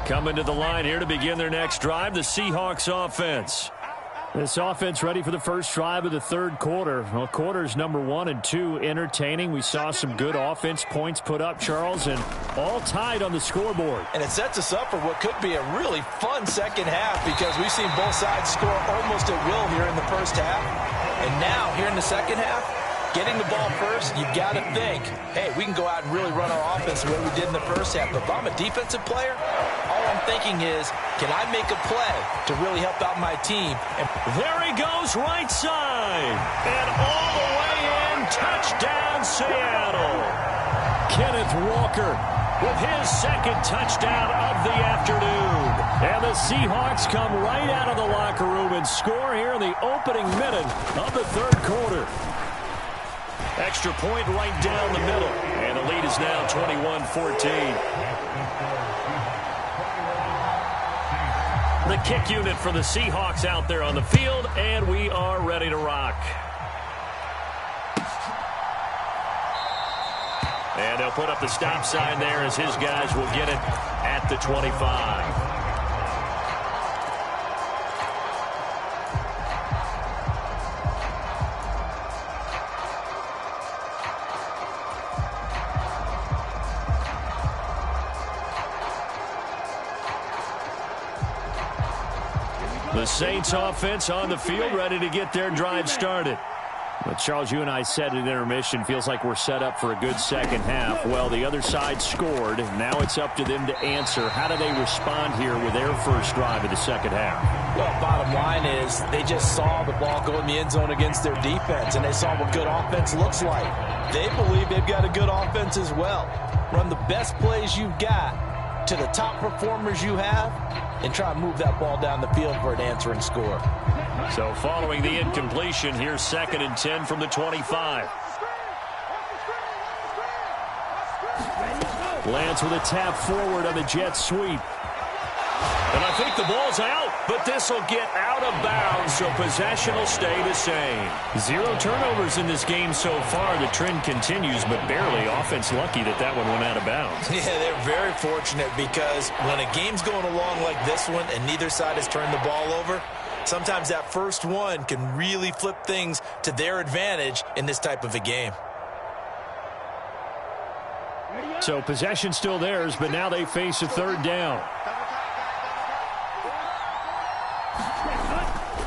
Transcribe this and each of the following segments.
Coming to the line here to begin their next drive, the Seahawks offense. This offense ready for the first drive of the third quarter. Well, quarters number 1 and 2 entertaining. We saw some good offense points put up, Charles, and all tied on the scoreboard. And it sets us up for what could be a really fun second half because we've seen both sides score almost at will here in the first half. And now, here in the second half, getting the ball first, you've got to think, hey, we can go out and really run our offense the way we did in the first half. But if I'm a defensive player, all I'm thinking is, can I make a play to really help out my team? And there he goes, right side. And all the way in, touchdown Seattle. Kenneth Walker with his second touchdown of the afternoon. And the Seahawks come right out of the locker room and score here in the opening minute of the third quarter. Extra point right down the middle. And the lead is now 21-14. The kick unit for the Seahawks out there on the field, and we are ready to rock. And they'll put up the stop sign there as his guys will get it at the 25. The Saints offense on the field, ready to get their drive started. But Charles, you and I said at intermission, feels like we're set up for a good second half. Well, the other side scored. Now it's up to them to answer. How do they respond here with their first drive of the second half? Well, bottom line is they just saw the ball go in the end zone against their defense, and they saw what good offense looks like. They believe they've got a good offense as well. Run the best plays you've got to the top performers you have, and try to move that ball down the field for an answering score. So following the incompletion, here's 2nd and 10 from the 25. Lance with a tap forward on the jet sweep. And I think the ball's out, but this will get out of bounds, so possession will stay the same. 0 turnovers in this game so far. The trend continues, but barely. Offense lucky that one went out of bounds. Yeah, they're very fortunate because when a game's going along like this one and neither side has turned the ball over, sometimes that first one can really flip things to their advantage in this type of a game. So possession still theirs, but now they face a third down.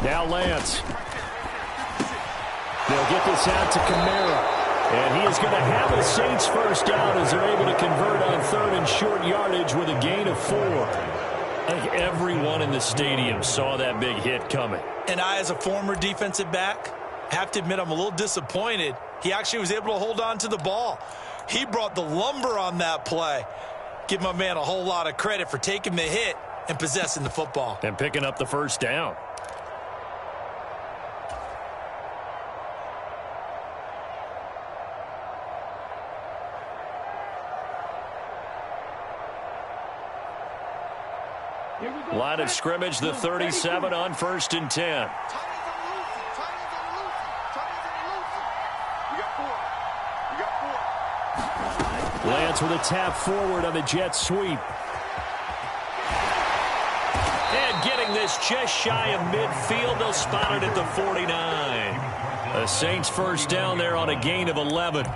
Now Lance. They'll get this out to Kamara. And he is going to have a Saints first down as they're able to convert on 3rd and short yardage with a gain of 4. I think everyone in the stadium saw that big hit coming. And I, as a former defensive back, have to admit I'm a little disappointed. He actually was able to hold on to the ball. He brought the lumber on that play. Give my man a whole lot of credit for taking the hit and possessing the football. And picking up the first down. Line of scrimmage, the 37 on 1st and 10. Lance with a tap forward on the jet sweep. And getting this just shy of midfield. They'll spot it at the 49. The Saints first down there on a gain of 11.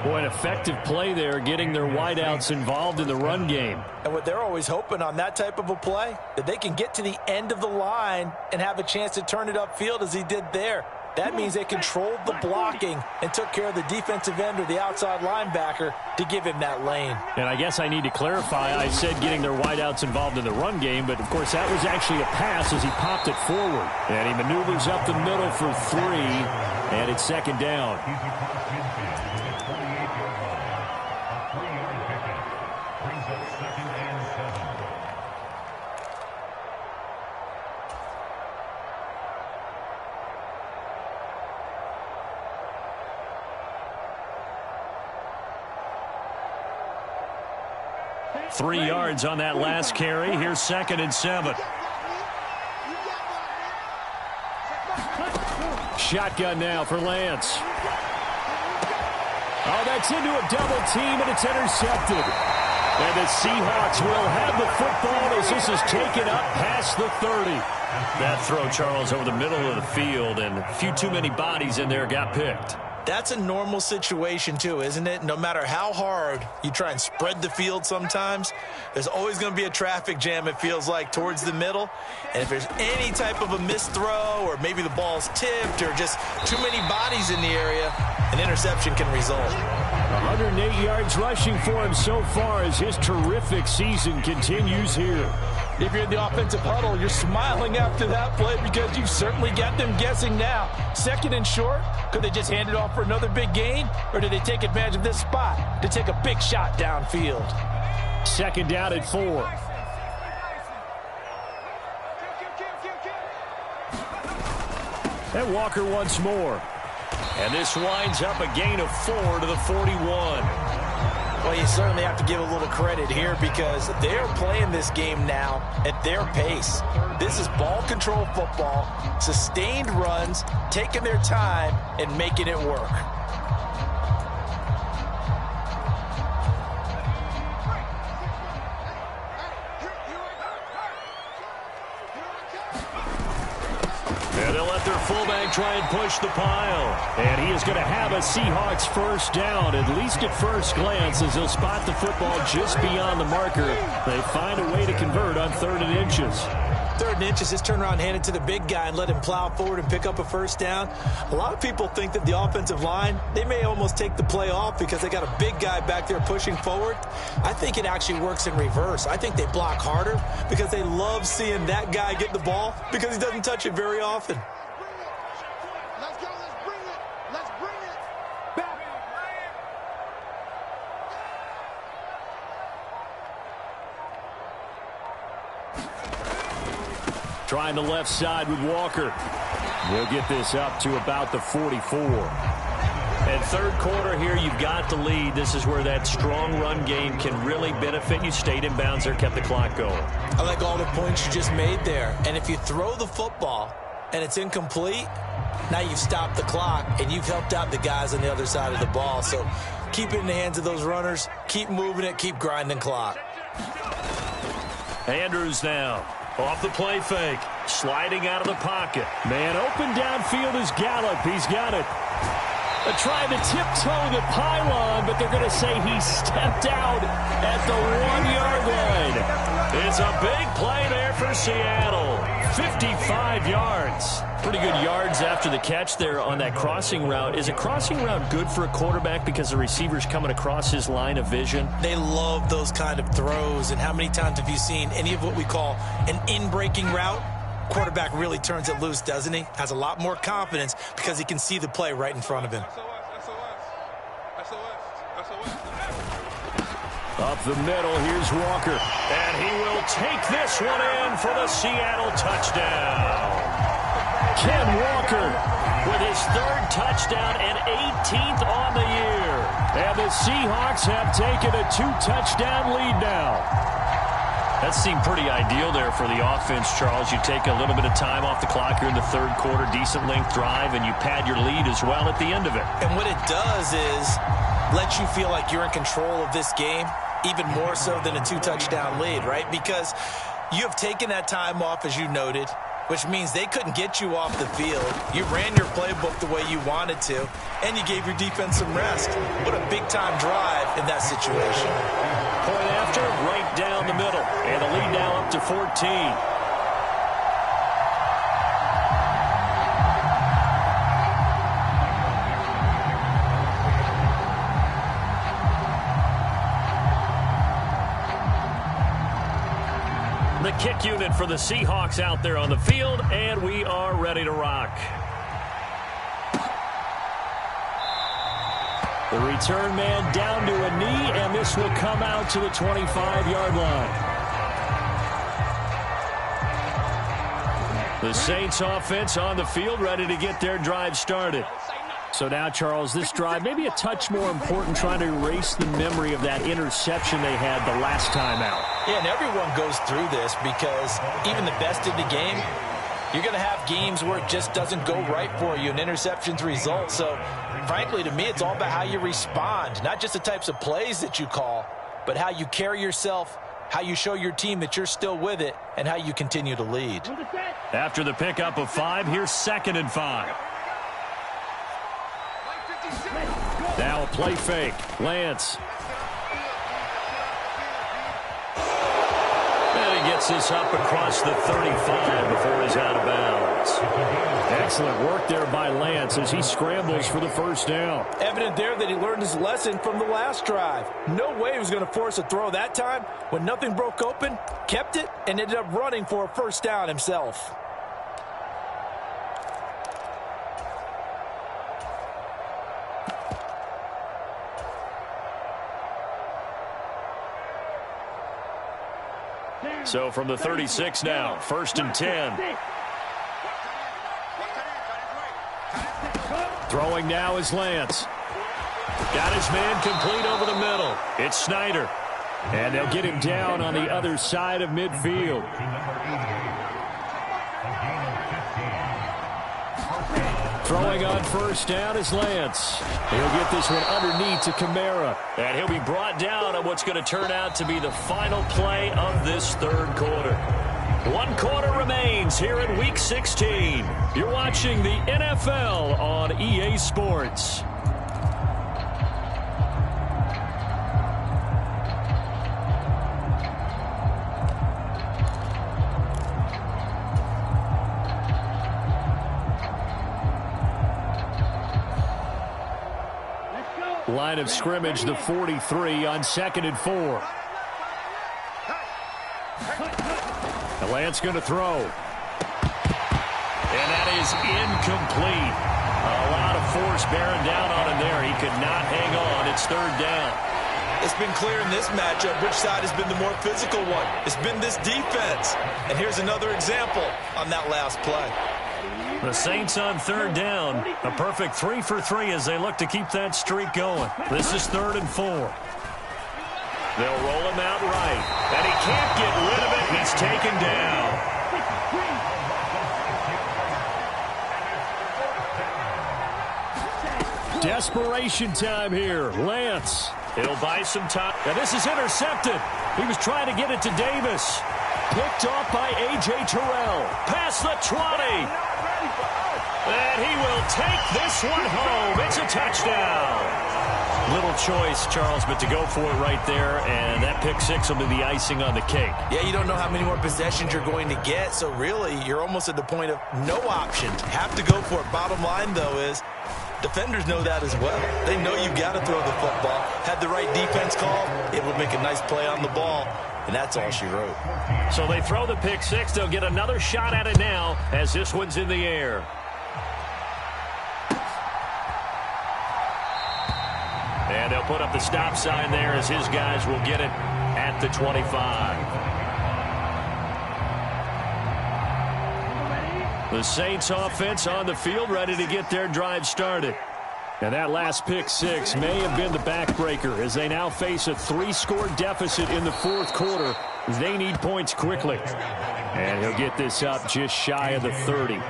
Boy, an effective play there, getting their wideouts involved in the run game. And what they're always hoping on that type of a play, that they can get to the end of the line and have a chance to turn it upfield as he did there. That means they controlled the blocking and took care of the defensive end or the outside linebacker to give him that lane. And I guess I need to clarify, I said getting their wideouts involved in the run game, but of course that was actually a pass as he popped it forward. And he maneuvers up the middle for 3, and it's 2nd down. Three yards on that last carry. Here's 2nd and 7. Shotgun now for Lance. Oh, that's into a double team, and it's intercepted. And the Seahawks will have the football to as this is taken up past the 30. That throw, Charles, over the middle of the field, and a few too many bodies in there got picked. That's a normal situation, too, isn't it? No matter how hard you try and spread the field sometimes, there's always going to be a traffic jam, it feels like, towards the middle. And if there's any type of a missed throw or maybe the ball's tipped or just too many bodies in the area, an interception can result. 108 yards rushing for him so far as his terrific season continues here. If you're in the offensive huddle, you're smiling after that play because you've certainly got them guessing now. Second and short, could they just hand it off for another big gain? Or did they take advantage of this spot to take a big shot downfield? Second down at 4. And Walker once more. And this winds up a gain of 4 to the 41. Well, you certainly have to give a little credit here because they're playing this game now at their pace. This is ball control football, sustained runs, taking their time and making it work. And they'll let their fullback try and push the pile. And he is going to have a Seahawks first down, at least at first glance, as he'll spot the football just beyond the marker. They find a way to convert on 3rd and inches. 3rd and inches, just turn around, hand it to the big guy and let him plow forward and pick up a first down. A lot of people think that the offensive line, they may almost take the play off because they got a big guy back there pushing forward. I think it actually works in reverse. I think they block harder because they love seeing that guy get the ball because he doesn't touch it very often. Let's go, let's bring it. Let's bring it. Back. Trying the left side with Walker. We'll get this up to about the 44. And 3rd quarter here, you've got the lead. This is where that strong run game can really benefit you. Stayed in bounds there, kept the clock going. I like all the points you just made there. And if you throw the football and it's incomplete, now you've stopped the clock and you've helped out the guys on the other side of the ball. So keep it in the hands of those runners. Keep moving it. Keep grinding clock. Andrews now. Off the play fake. Sliding out of the pocket. Man open downfield is Gallup. He's got it. They're trying to tiptoe the pylon, but they're going to say he stepped out at the 1-yard line. It's a big play there for Seattle. 55 yards. Pretty good yards after the catch there on that crossing route. Is a crossing route good for a quarterback because the receiver's coming across his line of vision? They love those kind of throws. And how many times have you seen any of what we call an in-breaking route? Quarterback really turns it loose, doesn't he? Has a lot more confidence because he can see the play right in front of him. Up the middle, here's Walker. And he will take this one in for the Seattle touchdown. Ken Walker with his 3rd touchdown and 18th on the year. And the Seahawks have taken a 2-touchdown lead now. That seemed pretty ideal there for the offense, Charles. You take a little bit of time off the clock here in the 3rd quarter, decent length drive, and you pad your lead as well at the end of it. And what it does is let you feel like you're in control of this game, even more so than a 2-touchdown lead, right? Because you have taken that time off, as you noted, which means they couldn't get you off the field. You ran your playbook the way you wanted to, and you gave your defense some rest. What a big-time drive in that situation. Point after, right down the middle. And the lead now up to 14. The kick unit for the Seahawks out there on the field, and we are ready to rock. The return man down to a knee, and this will come out to the 25-yard line. The Saints offense on the field, ready to get their drive started. So now, Charles, this drive maybe a touch more important, trying to erase the memory of that interception they had the last time out. Yeah, and everyone goes through this because even the best in the game, you're going to have games where it just doesn't go right for you, and interceptions result. So, frankly, to me, it's all about how you respond, not just the types of plays that you call, but how you carry yourself, how you show your team that you're still with it, and how you continue to lead. After the pickup of 5, here's 2nd and 5. Now a play fake. Lance. And he gets this up across the 35 before he's out of bounds. Excellent work there by Lance as he scrambles for the first down. Evident there that he learned his lesson from the last drive. No way he was going to force a throw that time. When nothing broke open, kept it, and ended up running for a first down himself. So from the 36 now, 1st and 10. Throwing now is Lance. Got his man complete over the middle. It's Snyder. And they'll get him down on the other side of midfield. Throwing on first down is Lance. He'll get this one underneath to Kamara. And he'll be brought down on what's going to turn out to be the final play of this 3rd quarter. 1 quarter remains here in Week 16. You're watching the NFL on EA Sports. Line of scrimmage, the 43 on 2nd and 4. And Lance going to throw. And that is incomplete. A lot of force bearing down on him there. He could not hang on. It's 3rd down. It's been clear in this matchup which side has been the more physical one. It's been this defense. And here's another example on that last play. The Saints on 3rd down. A perfect 3 for 3 as they look to keep that streak going. This is 3rd and 4. They'll roll him out right. And he can't get rid of it. He's taken down. Desperation time here. Lance. He'll buy some time. And this is intercepted. He was trying to get it to Davis. Picked off by A.J. Terrell. Past the 20. And he will take this one home. It's a touchdown. Little choice, Charles, but to go for it right there, and that pick 6 will be the icing on the cake. Yeah, you don't know how many more possessions you're going to get, so really you're almost at the point of no options. Have to go for it. Bottom line, though, is defenders know that as well. They know you've got to throw the football. Had the right defense call, it would make a nice play on the ball, and that's all she wrote. So they throw the pick 6. They'll get another shot at it now as this one's in the air. And they'll put up the stop sign there as his guys will get it at the 25. The Saints offense on the field ready to get their drive started. And that last pick 6 may have been the backbreaker as they now face a 3-score deficit in the 4th quarter. They need points quickly. And he'll get this up just shy of the 30.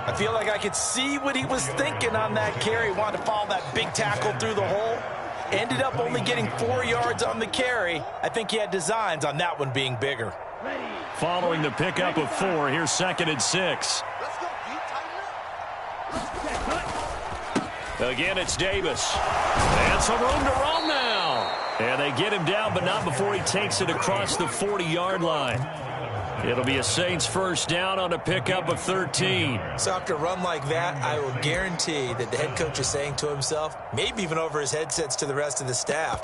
I feel like I could see what he was thinking on that carry. Wanted to follow that big tackle through the hole. Ended up only getting 4 yards on the carry. I think he had designs on that one being bigger. Following the pickup of 4, here's 2nd and 6. Again, it's Davis. And some room to roam now. And they get him down, but not before he takes it across the 40-yard line. It'll be a Saints first down on a pickup of 13. So after a run like that, I will guarantee that the head coach is saying to himself, maybe even over his headsets to the rest of the staff,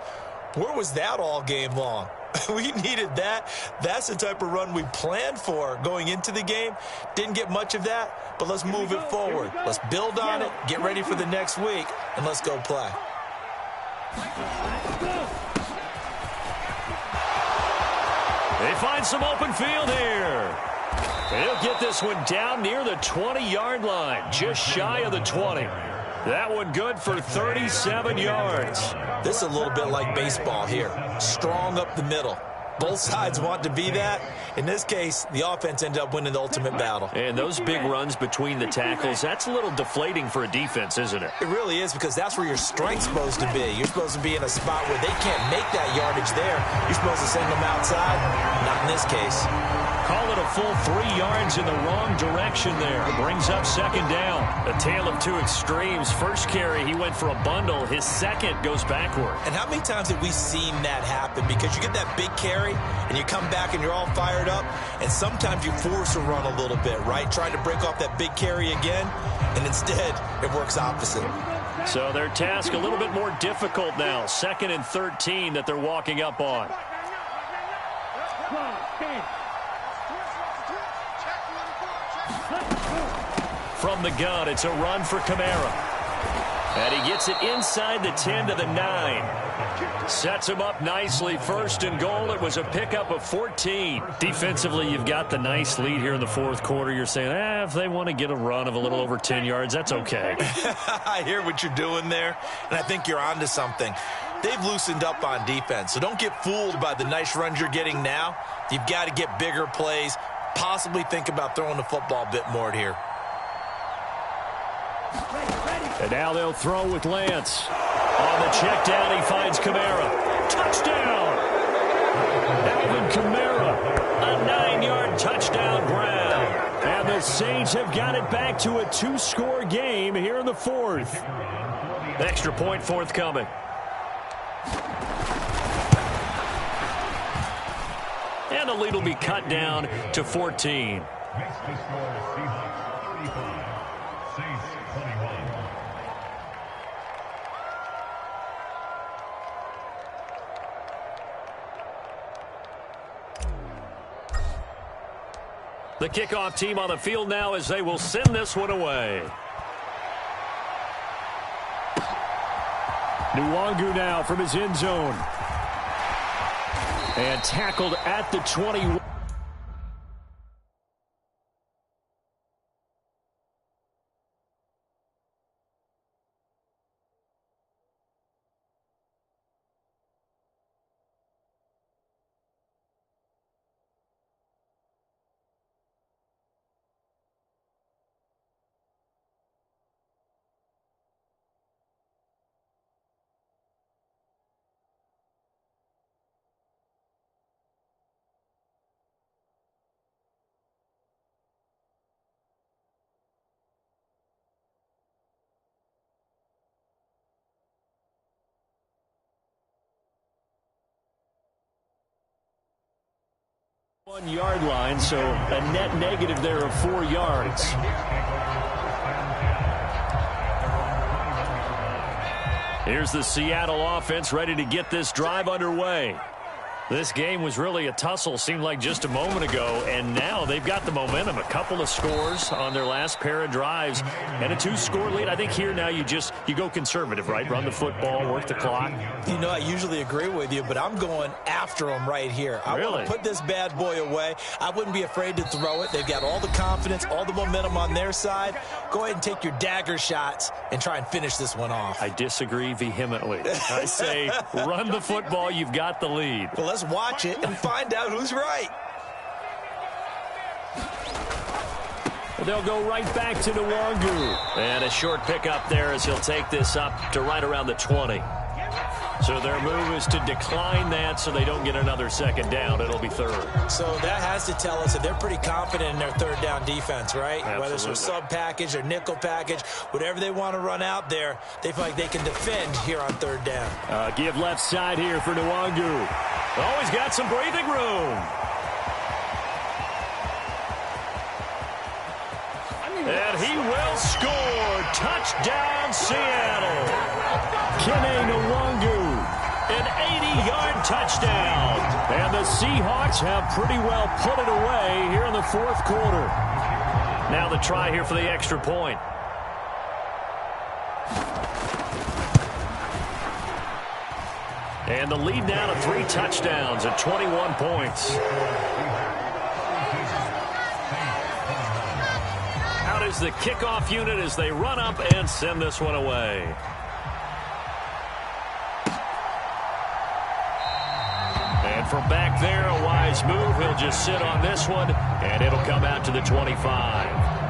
where was that all game long? We needed that. That's the type of run we planned for going into the game. Didn't get much of that, but let's move it forward. Let's build on it, get ready for the next week, and let's go play. They find some open field here. They'll get this one down near the 20-yard line, just shy of the 20. That one good for 37 yards. This is a little bit like baseball here. Strong up the middle. Both sides want to be that, In this case, the offense ended up winning the ultimate battle. And those big runs between the tackles, that's a little deflating for a defense, isn't it? It really is, because that's where your strength's supposed to be. You're supposed to be in a spot where they can't make that yardage there. You're supposed to send them outside. Not in this case. Call it a full 3 yards in the wrong direction there. Brings up second down. A tale of two extremes. First carry, he went for a bundle. His second goes backward. And how many times have we seen that happen? Because you get that big carry, and you come back and you're all fired up, and sometimes you force a run a little bit, right? Trying to break off that big carry again, and instead it works opposite. So their task a little bit more difficult now. 2nd and 13 that they're walking up on. From the gun, it's a run for Kamara. And he gets it inside the 10 to the 9. Sets him up nicely. 1st and goal. It was a pickup of 14. Defensively, you've got the nice lead here in the 4th quarter. You're saying, if they want to get a run of a little over 10 yards, that's okay. I hear what you're doing there, and I think you're onto something. They've loosened up on defense, so don't get fooled by the nice runs you're getting now. You've got to get bigger plays, possibly think about throwing the football a bit more here. And now they'll throw with Lance. On the check down, he finds Kamara. Touchdown! Alvin Kamara, a 9-yard touchdown grab. And the Saints have got it back to a 2-score game here in the 4th. Extra point forthcoming. And the lead will be cut down to 14. The kickoff team on the field now as they will send this one away. Nwangu now from his end zone. And tackled at the 21. One-yard line, so a net negative there of 4 yards. Here's the Seattle offense ready to get this drive underway. This game was really a tussle, seemed like just a moment ago, and now they've got the momentum. A couple of scores on their last pair of drives and a 2-score lead. I think here now you go conservative, right? Run the football, work the clock. You know, I usually agree with you, but I'm going after them right here. I want to put this bad boy away. I wouldn't be afraid to throw it. They've got all the confidence, all the momentum on their side. Go ahead and take your dagger shots and try and finish this one off. I disagree vehemently. I say run the football. You've got the lead. Well, let's watch it and find out who's right. They'll go right back to Nwangu. And a short pickup there as he'll take this up to right around the 20. So their move is to decline that so they don't get another second down. It'll be 3rd. So that has to tell us that they're pretty confident in their 3rd down defense, right? Absolutely. Whether it's a sub package or nickel package, whatever they want to run out there, they feel like they can defend here on 3rd down. Give left side here for Nwangu. Oh, he's got some breathing room. And he will score. Touchdown, Seattle. Kene Nwangu, an 80-yard touchdown. And the Seahawks have pretty well put it away here in the 4th quarter. Now the try here for the extra point. And the lead now to 3 touchdowns at 21 points. Out is the kickoff unit as they run up and send this one away. And from back there, a wise move. He'll just sit on this one, and it'll come out to the 25.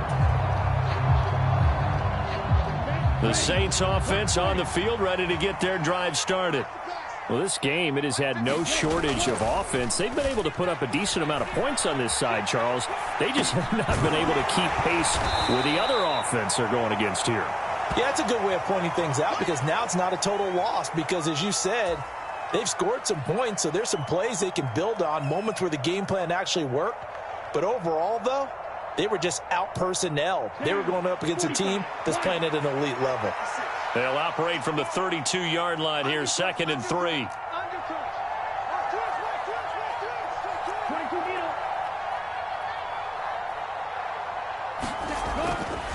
The Saints offense on the field, ready to get their drive started. Well, this game, it has had no shortage of offense. They've been able to put up a decent amount of points on this side, Charles. They just have not been able to keep pace with the other offense they're going against here. Yeah, it's a good way of pointing things out because now it's not a total loss because, as you said, they've scored some points, so there's some plays they can build on, moments where the game plan actually worked. But overall, though, they were just out-personnel. They were going up against a team that's playing at an elite level. They'll operate from the 32-yard line here, 2nd and 3.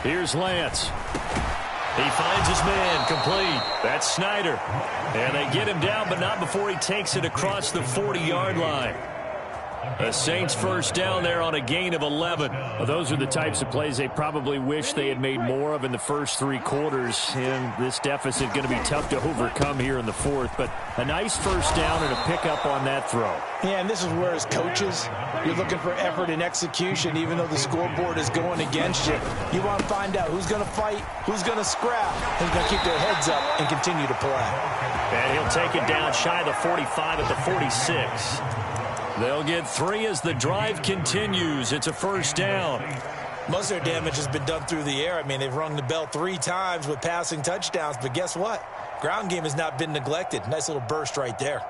Here's Lance. He finds his man, complete. That's Snyder. And they get him down, but not before he takes it across the 40-yard line. The Saints first down there on a gain of 11. Well, those are the types of plays they probably wish they had made more of in the first 3 quarters. And this deficit going to be tough to overcome here in the 4th. But a nice first down and a pickup on that throw. Yeah, and this is where, as coaches, you're looking for effort and execution, even though the scoreboard is going against you. You want to find out who's going to fight, who's going to scrap, who's going to keep their heads up and continue to play. And he'll take it down shy of the 45 at the 46. They'll get 3 as the drive continues. It's a first down. Most of their damage has been done through the air. I mean, they've rung the bell 3 times with passing touchdowns, but guess what? Ground game has not been neglected. Nice little burst right there.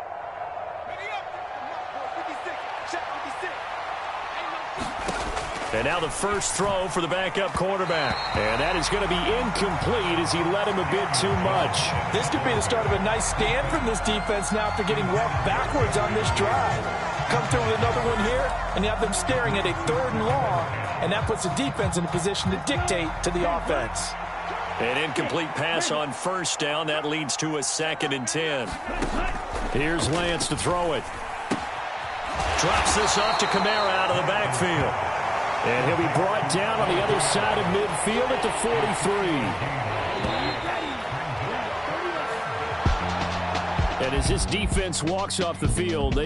And now the first throw for the backup quarterback. And that is going to be incomplete as he led him a bit too much. This could be the start of a nice stand from this defense now after getting roughed backwards on this drive. Come through with another one here, and you have them staring at a 3rd and long, and that puts the defense in a position to dictate to the offense. An incomplete pass on first down. That leads to a 2nd and 10. Here's Lance to throw it. Drops this off to Kamara out of the backfield. And he'll be brought down on the other side of midfield at the 43. And as this defense walks off the field, they